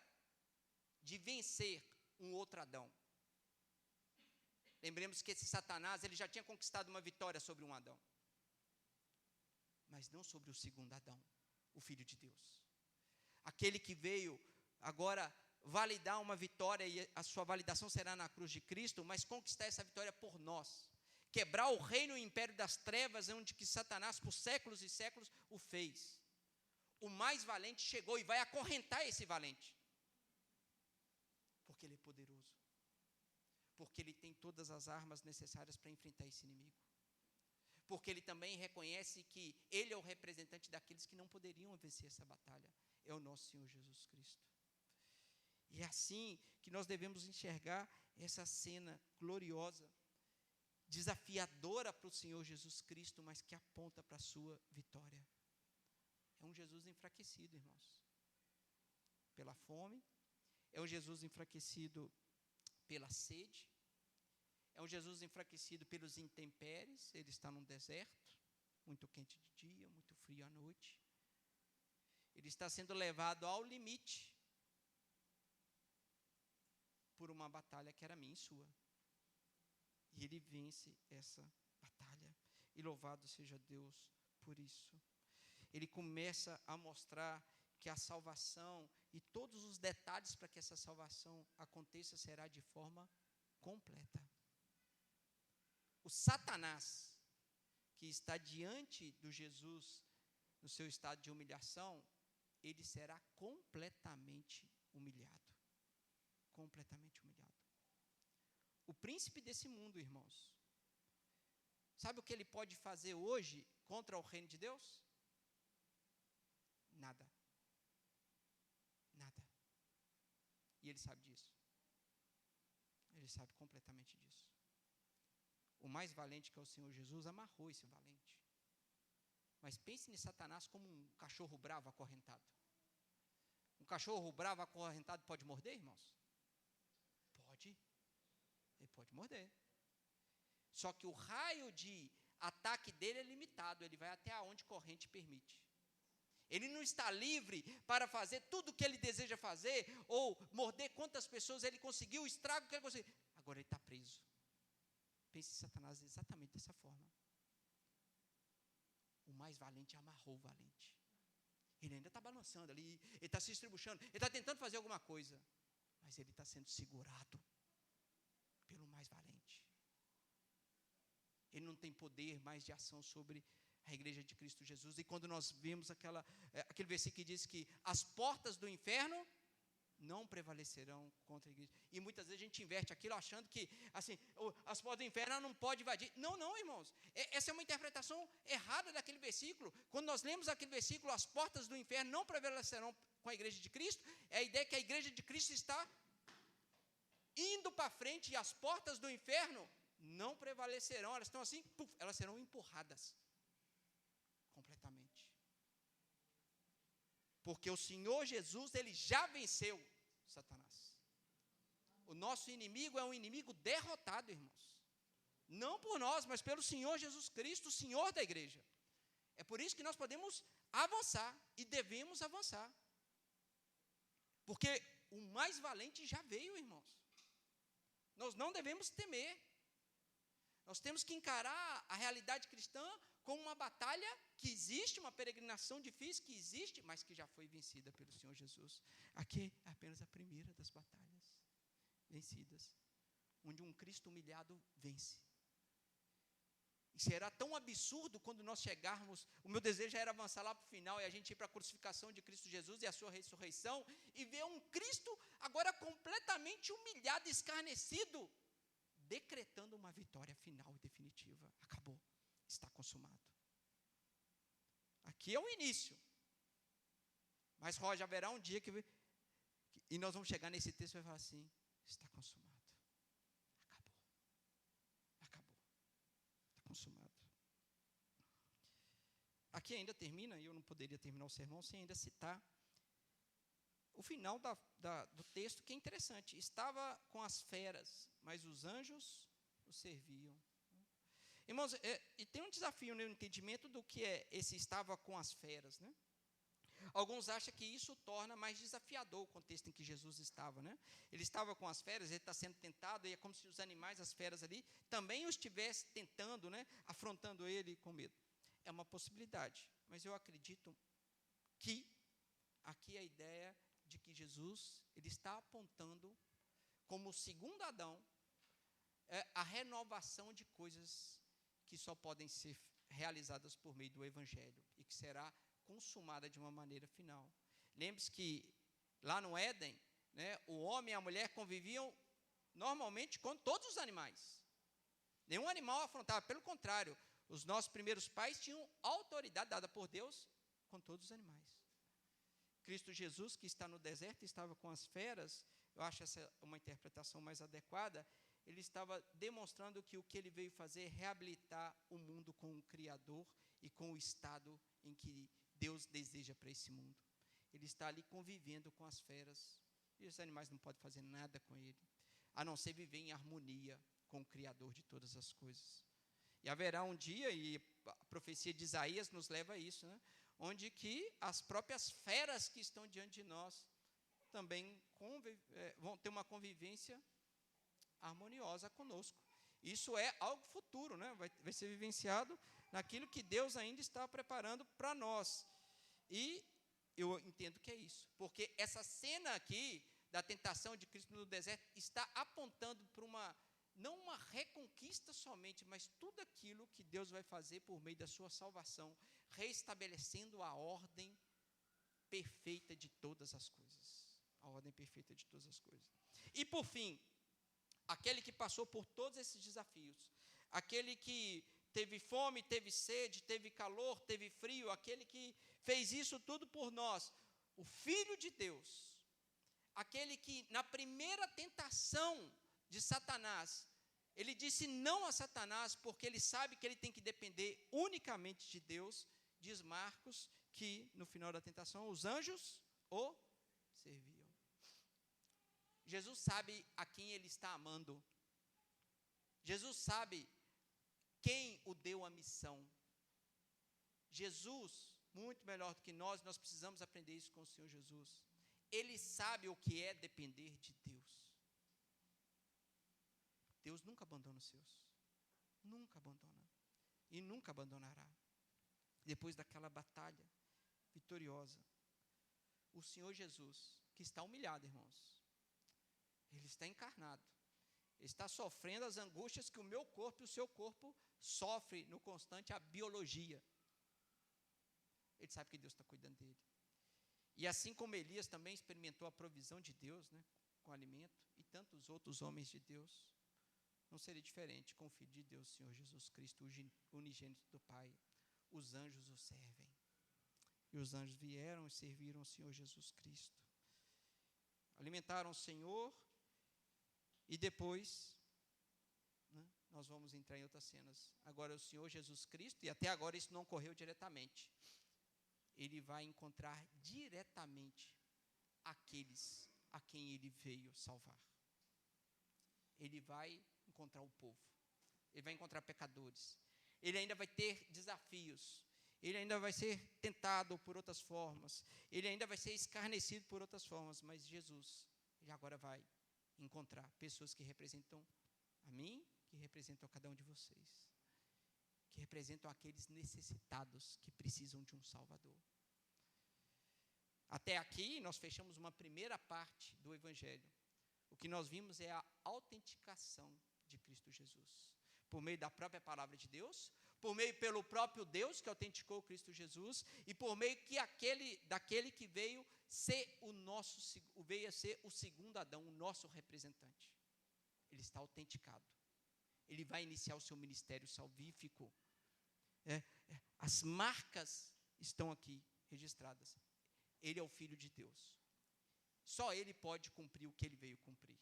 de vencer um outro Adão. Lembremos que esse Satanás, ele já tinha conquistado uma vitória sobre um Adão. Mas não sobre o segundo Adão, o Filho de Deus. Aquele que veio agora validar uma vitória, e a sua validação será na cruz de Cristo, mas conquistar essa vitória por nós. Quebrar o reino e o império das trevas, onde que Satanás, por séculos e séculos, o fez. O mais valente chegou e vai acorrentar esse valente. Porque ele é poderoso. Porque ele tem todas as armas necessárias para enfrentar esse inimigo. Porque ele também reconhece que ele é o representante daqueles que não poderiam vencer essa batalha. É o nosso Senhor Jesus Cristo. E é assim que nós devemos enxergar essa cena gloriosa desafiadora para o Senhor Jesus Cristo, mas que aponta para a sua vitória. É um Jesus enfraquecido, irmãos, pela fome, é um Jesus enfraquecido pela sede, é um Jesus enfraquecido pelos intempéries. Ele está num deserto, muito quente de dia, muito frio à noite. Ele está sendo levado ao limite por uma batalha que era minha e sua. E ele vence essa batalha. E louvado seja Deus por isso. Ele começa a mostrar que a salvação e todos os detalhes para que essa salvação aconteça será de forma completa. O Satanás, que está diante do Jesus no seu estado de humilhação, ele será completamente humilhado. Completamente humilhado. O príncipe desse mundo, irmãos, sabe o que ele pode fazer hoje contra o reino de Deus? Nada. Nada. E ele sabe disso. Ele sabe completamente disso. O mais valente, que é o Senhor Jesus, amarrou esse valente. Mas pense em Satanás como um cachorro bravo acorrentado. Um cachorro bravo acorrentado pode morder, irmãos? Pode. Ele pode morder. Só que o raio de ataque dele é limitado. Ele vai até onde corrente permite. Ele não está livre para fazer tudo o que ele deseja fazer, ou morder quantas pessoas ele conseguiu, o estrago que ele conseguiu. Agora ele está preso. Pense em Satanás exatamente dessa forma. O mais valente amarrou o valente. Ele ainda está balançando ali, ele está se estribuchando, ele está tentando fazer alguma coisa, mas ele está sendo segurado pelo mais valente. Ele não tem poder mais de ação sobre a igreja de Cristo Jesus. E quando nós vemos aquele versículo que diz que as portas do inferno não prevalecerão contra a igreja. E muitas vezes a gente inverte aquilo achando que assim, as portas do inferno não podem invadir. Não, irmãos. Essa é uma interpretação errada daquele versículo. Quando nós lemos aquele versículo, as portas do inferno não prevalecerão com a igreja de Cristo, é a ideia que a igreja de Cristo está indo para frente e as portas do inferno não prevalecerão. Elas estão assim, elas serão empurradas completamente. Porque o Senhor Jesus, ele já venceu Satanás. O nosso inimigo é um inimigo derrotado, irmãos. Não por nós, mas pelo Senhor Jesus Cristo, o Senhor da igreja. É por isso que nós podemos avançar e devemos avançar. Porque o mais valente já veio, irmãos. Nós não devemos temer. Nós temos que encarar a realidade cristã como uma batalha que existe, uma peregrinação difícil que existe, mas que já foi vencida pelo Senhor Jesus. Aqui é apenas a primeira das batalhas vencidas, onde um Cristo humilhado vence. E será tão absurdo quando nós chegarmos, o meu desejo era avançar lá para o final, e a gente ir para a crucificação de Cristo Jesus e a sua ressurreição, e ver um Cristo agora completamente humilhado, escarnecido, decretando uma vitória final e definitiva. Acabou, está consumado. Aqui é o início. Mas Roger, haverá um dia e nós vamos chegar nesse texto e vai falar assim: está consumado. Acabou. Está consumado. Aqui ainda termina, e eu não poderia terminar o sermão sem ainda citar o final do texto, que é interessante. Estava com as feras, mas os anjos o serviam. Irmãos, e tem um desafio no entendimento do que é esse estava com as feras, né? Alguns acham que isso torna mais desafiador o contexto em que Jesus estava, né? Ele estava com as feras, ele está sendo tentado, e é como se os animais, as feras ali, também o estivessem tentando, né? Afrontando ele com medo. É uma possibilidade, mas eu acredito que aqui a ideia de que Jesus, ele está apontando como o segundo Adão, a renovação de coisas que só podem ser realizadas por meio do Evangelho e que será consumada de uma maneira final. Lembre-se que lá no Éden, né, o homem e a mulher conviviam normalmente com todos os animais. Nenhum animal afrontava, pelo contrário, os nossos primeiros pais tinham autoridade dada por Deus com todos os animais. Cristo Jesus, que está no deserto, estava com as feras. Eu acho essa uma interpretação mais adequada. ele estava demonstrando que o que ele veio fazer é reabilitar o mundo com o Criador e com o estado em que Deus deseja para esse mundo. Ele está ali convivendo com as feras, e os animais não podem fazer nada com ele, a não ser viver em harmonia com o Criador de todas as coisas. E haverá um dia, e a profecia de Isaías nos leva a isso, né? Onde que as próprias feras que estão diante de nós também vão ter uma convivência harmoniosa conosco. Isso é algo futuro, né? Vai ser vivenciado naquilo que Deus ainda está preparando para nós. E eu entendo que é isso, porque essa cena aqui da tentação de Cristo no deserto está apontando para não uma reconquista somente, mas tudo aquilo que Deus vai fazer por meio da sua salvação, reestabelecendo a ordem perfeita de todas as coisas. A ordem perfeita de todas as coisas. E por fim, aquele que passou por todos esses desafios, aquele que teve fome, teve sede, teve calor, teve frio, aquele que fez isso tudo por nós, o Filho de Deus, aquele que na primeira tentação de Satanás, ele disse não a Satanás, porque ele sabe que ele tem que depender unicamente de Deus. Diz Marcos que no final da tentação os anjos o serviam. Jesus sabe a quem ele está amando. Jesus sabe quem o deu a missão. Jesus, muito melhor do que nós precisamos aprender isso com o Senhor Jesus. Ele sabe o que é depender de Deus. Deus nunca abandona os seus. Nunca abandona. E nunca abandonará. Depois daquela batalha vitoriosa, o Senhor Jesus, que está humilhado, irmãos, ele está encarnado, ele está sofrendo as angústias que o meu corpo e o seu corpo sofre no constante, a biologia. Ele sabe que Deus está cuidando dele. E assim como Elias também experimentou a provisão de Deus, né, com alimento, e tantos outros homens de Deus, não seria diferente com o Filho de Deus, Senhor Jesus Cristo, o unigênito do Pai. Os anjos o servem. E os anjos vieram e serviram o Senhor Jesus Cristo. Alimentaram o Senhor. E depois, né, nós vamos entrar em outras cenas. Agora o Senhor Jesus Cristo, e até agora isso não ocorreu diretamente, ele vai encontrar diretamente aqueles a quem ele veio salvar. Ele vai encontrar o povo. Ele vai encontrar pecadores. Ele ainda vai ter desafios. Ele ainda vai ser tentado por outras formas. Ele ainda vai ser escarnecido por outras formas. Mas Jesus, ele agora vai encontrar pessoas que representam a mim, que representam a cada um de vocês, que representam aqueles necessitados que precisam de um Salvador. Até aqui, nós fechamos uma primeira parte do Evangelho. O que nós vimos é a autenticação de Cristo Jesus, por meio da própria palavra de Deus, por meio pelo próprio Deus que autenticou Cristo Jesus, e por meio daquele que veio a ser o segundo Adão, o nosso representante. Ele está autenticado. Ele vai iniciar o seu ministério salvífico. As marcas estão aqui registradas. Ele é o Filho de Deus. Só ele pode cumprir o que ele veio cumprir.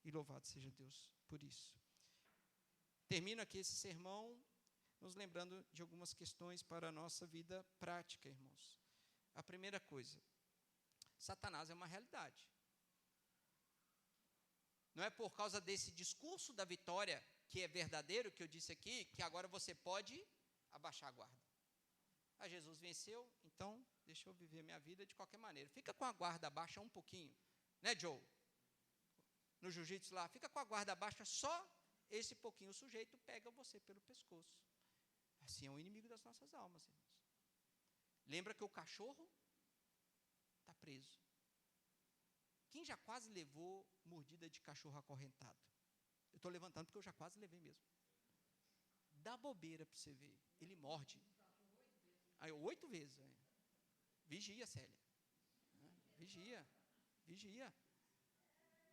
E louvado seja Deus por isso. Termino aqui esse sermão nos lembrando de algumas questões para a nossa vida prática, irmãos. A primeira coisa, Satanás é uma realidade. Não é por causa desse discurso da vitória, que é verdadeiro, que eu disse aqui, que agora você pode abaixar a guarda. Jesus venceu, então deixa eu viver minha vida de qualquer maneira. Fica com a guarda baixa um pouquinho, né, Joe? No jiu-jitsu lá, fica com a guarda baixa só esse pouquinho. O sujeito pega você pelo pescoço. Assim é o inimigo das nossas almas, irmãos. Lembra que o cachorro está preso. Quem já quase levou mordida de cachorro acorrentado? Eu estou levantando porque eu já quase levei mesmo. Dá bobeira para você ver. Ele morde. 8 vezes. Vigia, Célia. Vigia.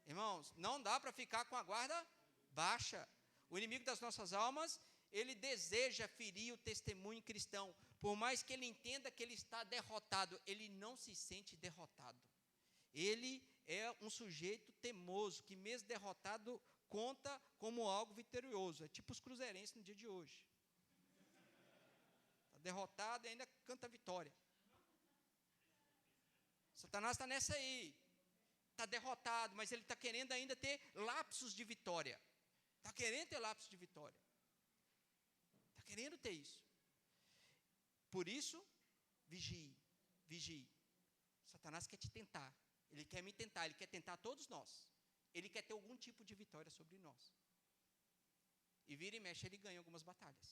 Irmãos, não dá para ficar com a guarda baixa. O inimigo das nossas almas, ele deseja ferir o testemunho cristão. Por mais que ele entenda que ele está derrotado, ele não se sente derrotado. Ele é um sujeito teimoso, que mesmo derrotado, conta como algo vitorioso. É tipo os cruzeirenses no dia de hoje. Está derrotado e ainda canta vitória. Satanás está nessa aí. Está derrotado, mas ele está querendo ainda ter lapsos de vitória. Está querendo ter lapsos de vitória. Está querendo ter isso. Por isso, vigie, vigie. Satanás quer te tentar. Ele quer me tentar, ele quer tentar todos nós. Ele quer ter algum tipo de vitória sobre nós. E vira e mexe, ele ganha algumas batalhas.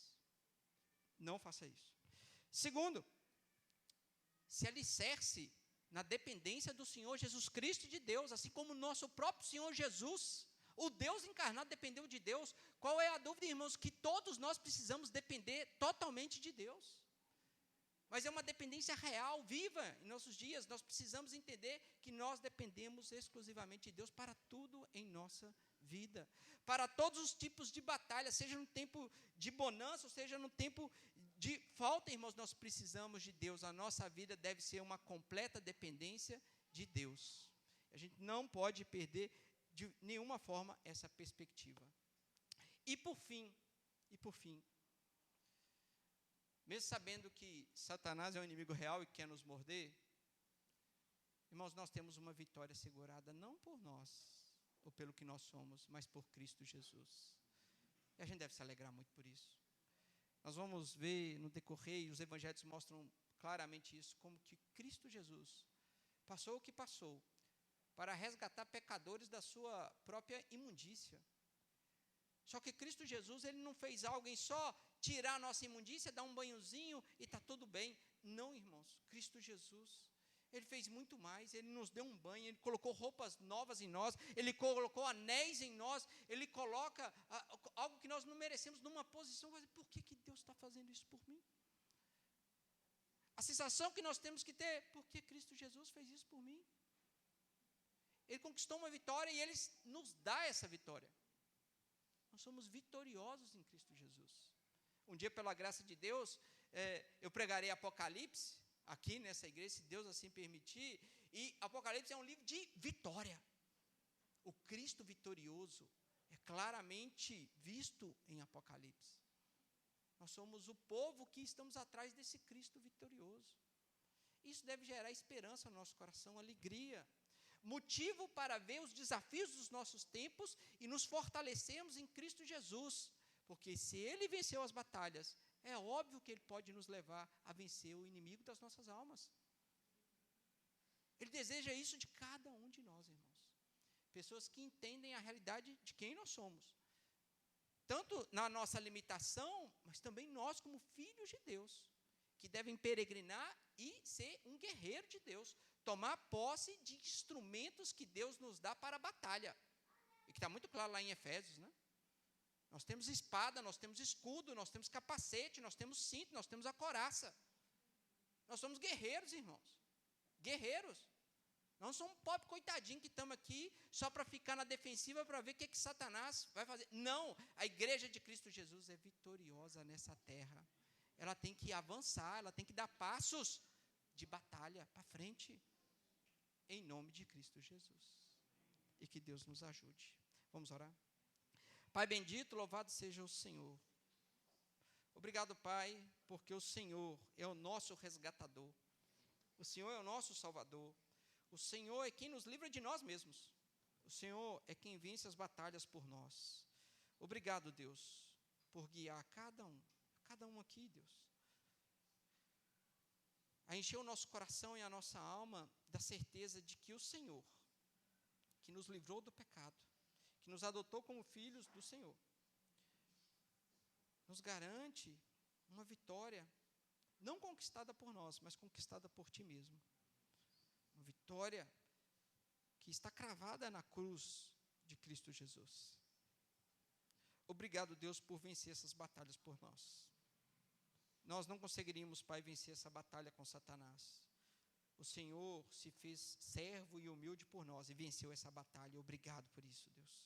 Não faça isso. Segundo, se alicerce na dependência do Senhor Jesus Cristo e de Deus, assim como o nosso próprio Senhor Jesus, o Deus encarnado, dependeu de Deus. Qual é a dúvida, irmãos? Que todos nós precisamos depender totalmente de Deus. Mas é uma dependência real, viva em nossos dias. Nós precisamos entender que nós dependemos exclusivamente de Deus para tudo em nossa vida. Para todos os tipos de batalha, seja no tempo de bonança, ou seja no tempo de falta, irmãos, nós precisamos de Deus. A nossa vida deve ser uma completa dependência de Deus. A gente não pode perder de nenhuma forma essa perspectiva. E por fim, mesmo sabendo que Satanás é um inimigo real e quer nos morder, irmãos, nós temos uma vitória assegurada, não por nós, ou pelo que nós somos, mas por Cristo Jesus. E a gente deve se alegrar muito por isso. Nós vamos ver no decorrer, e os evangelhos mostram claramente isso, como que Cristo Jesus passou o que passou, para resgatar pecadores da sua própria imundícia. Só que Cristo Jesus, ele não fez algo em só tirar a nossa imundícia, dar um banhozinho e está tudo bem. Não, irmãos, Cristo Jesus, ele fez muito mais. Ele nos deu um banho, ele colocou roupas novas em nós, ele colocou anéis em nós, ele coloca algo que nós não merecemos numa posição. Por que Deus está fazendo isso por mim? A sensação que nós temos que ter, porque Cristo Jesus fez isso por mim. Ele conquistou uma vitória e ele nos dá essa vitória. Nós somos vitoriosos em Cristo Jesus. Um dia, pela graça de Deus, eu pregarei Apocalipse, aqui nessa igreja, se Deus assim permitir, e Apocalipse é um livro de vitória. O Cristo vitorioso é claramente visto em Apocalipse. Nós somos o povo que estamos atrás desse Cristo vitorioso. Isso deve gerar esperança no nosso coração, alegria, motivo para ver os desafios dos nossos tempos e nos fortalecermos em Cristo Jesus, porque se Ele venceu as batalhas, é óbvio que Ele pode nos levar a vencer o inimigo das nossas almas. Ele deseja isso de cada um de nós, irmãos. Pessoas que entendem a realidade de quem nós somos, tanto na nossa limitação, mas também nós como filhos de Deus, que devem peregrinar e ser um guerreiro de Deus, tomar posse de instrumentos que Deus nos dá para a batalha. E que está muito claro lá em Efésios, né? Nós temos espada, nós temos escudo, nós temos capacete, nós temos cinto, nós temos a couraça. Nós somos guerreiros, irmãos. Guerreiros. Não somos um pobre coitadinho que estamos aqui só para ficar na defensiva para ver o que Satanás vai fazer. Não, a igreja de Cristo Jesus é vitoriosa nessa terra. Ela tem que avançar, ela tem que dar passos de batalha para frente, em nome de Cristo Jesus. E que Deus nos ajude. Vamos orar? Pai bendito, louvado seja o Senhor. Obrigado, Pai, porque o Senhor é o nosso resgatador. O Senhor é o nosso Salvador. O Senhor é quem nos livra de nós mesmos. O Senhor é quem vence as batalhas por nós. Obrigado, Deus, por guiar cada um aqui, Deus, a encher o nosso coração e a nossa alma da certeza de que o Senhor, que nos livrou do pecado, que nos adotou como filhos do Senhor, nos garante uma vitória, não conquistada por nós, mas conquistada por Ti mesmo. Uma vitória que está cravada na cruz de Cristo Jesus. Obrigado, Deus, por vencer essas batalhas por nós. Nós não conseguiríamos, Pai, vencer essa batalha com Satanás. O Senhor se fez servo e humilde por nós e venceu essa batalha. Obrigado por isso, Deus.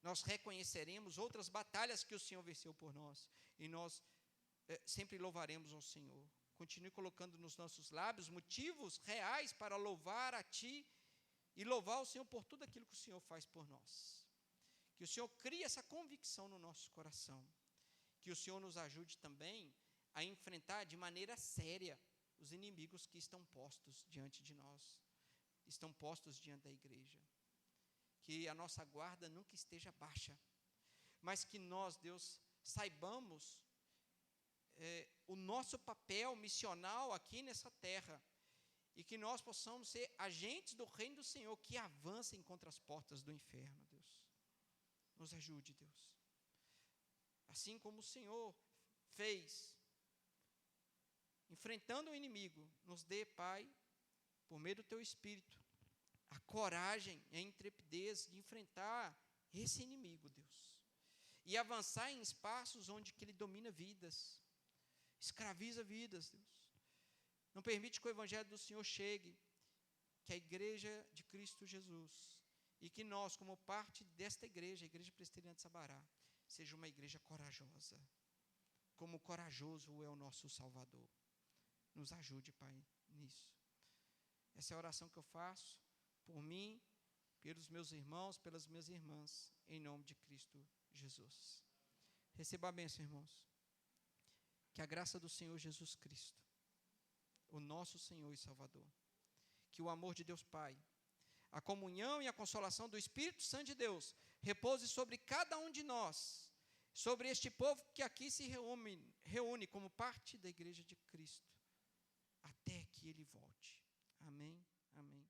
Nós reconheceremos outras batalhas que o Senhor venceu por nós e nós sempre louvaremos ao Senhor. Continue colocando nos nossos lábios motivos reais para louvar a Ti e louvar o Senhor por tudo aquilo que o Senhor faz por nós. Que o Senhor crie essa convicção no nosso coração. Que o Senhor nos ajude também a enfrentar de maneira séria os inimigos que estão postos diante de nós, estão postos diante da igreja. Que a nossa guarda nunca esteja baixa, mas que nós, Deus, saibamos o nosso papel missional aqui nessa terra, e que nós possamos ser agentes do reino do Senhor, que avancem contra as portas do inferno, Deus. Nos ajude, Deus. Assim como o Senhor fez, enfrentando o inimigo, nos dê, Pai, por meio do Teu Espírito, a coragem e a intrepidez de enfrentar esse inimigo, Deus. E avançar em espaços onde que ele domina vidas, escraviza vidas, Deus. Não permite que o Evangelho do Senhor chegue, que a igreja de Cristo Jesus, e que nós, como parte desta igreja, a Igreja Presbiteriana de Sabará, seja uma igreja corajosa, como corajoso é o nosso Salvador. Nos ajude, Pai, nisso. Essa é a oração que eu faço por mim, pelos meus irmãos, pelas minhas irmãs, em nome de Cristo Jesus. Receba a bênção, irmãos. Que a graça do Senhor Jesus Cristo, o nosso Senhor e Salvador, que o amor de Deus Pai, a comunhão e a consolação do Espírito Santo de Deus repouse sobre cada um de nós, sobre este povo que aqui se reúne como parte da igreja de Cristo, até que Ele volte. Amém, amém.